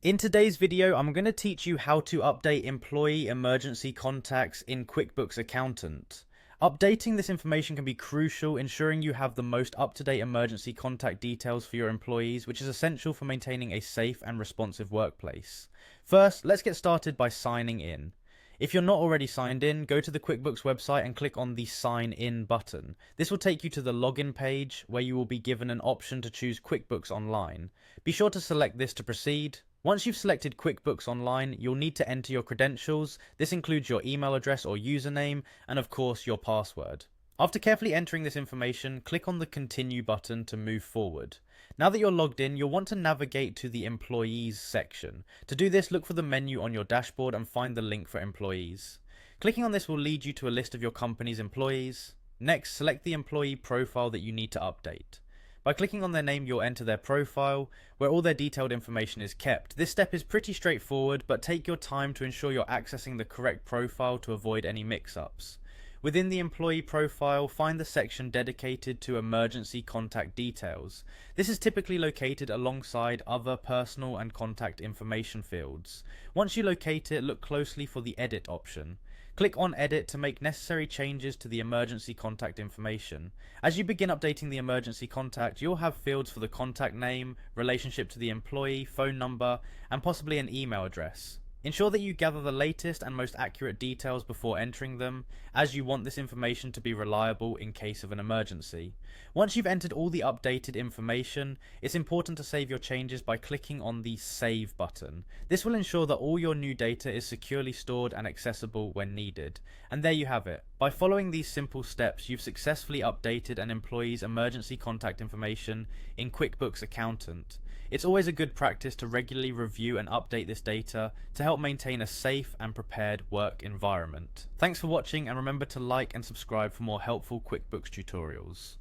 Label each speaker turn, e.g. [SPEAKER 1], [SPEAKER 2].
[SPEAKER 1] In today's video, I'm going to teach you how to update employee emergency contacts in QuickBooks Accountant. Updating this information can be crucial, ensuring you have the most up-to-date emergency contact details for your employees, which is essential for maintaining a safe and responsive workplace. First, let's get started by signing in. If you're not already signed in, go to the QuickBooks website and click on the Sign In button. This will take you to the login page where you will be given an option to choose QuickBooks Online. Be sure to select this to proceed. Once you've selected QuickBooks Online, you'll need to enter your credentials. This includes your email address or username, and of course your password. After carefully entering this information, click on the Continue button to move forward. Now that you're logged in, you'll want to navigate to the Employees section. To do this, look for the menu on your dashboard and find the link for Employees. Clicking on this will lead you to a list of your company's employees. Next, select the employee profile that you need to update. By clicking on their name, you'll enter their profile, where all their detailed information is kept. This step is pretty straightforward, but take your time to ensure you're accessing the correct profile to avoid any mix-ups. Within the employee profile, find the section dedicated to emergency contact details. This is typically located alongside other personal and contact information fields. Once you locate it, look closely for the Edit option. Click on Edit to make necessary changes to the emergency contact information. As you begin updating the emergency contact, you'll have fields for the contact name, relationship to the employee, phone number, and possibly an email address. Ensure that you gather the latest and most accurate details before entering them, as you want this information to be reliable in case of an emergency. Once you've entered all the updated information, it's important to save your changes by clicking on the Save button. This will ensure that all your new data is securely stored and accessible when needed. And there you have it. By following these simple steps, you've successfully updated an employee's emergency contact information in QuickBooks Accountant. It's always a good practice to regularly review and update this data to help maintain a safe and prepared work environment. Thanks for watching, and remember to like and subscribe for more helpful QuickBooks tutorials.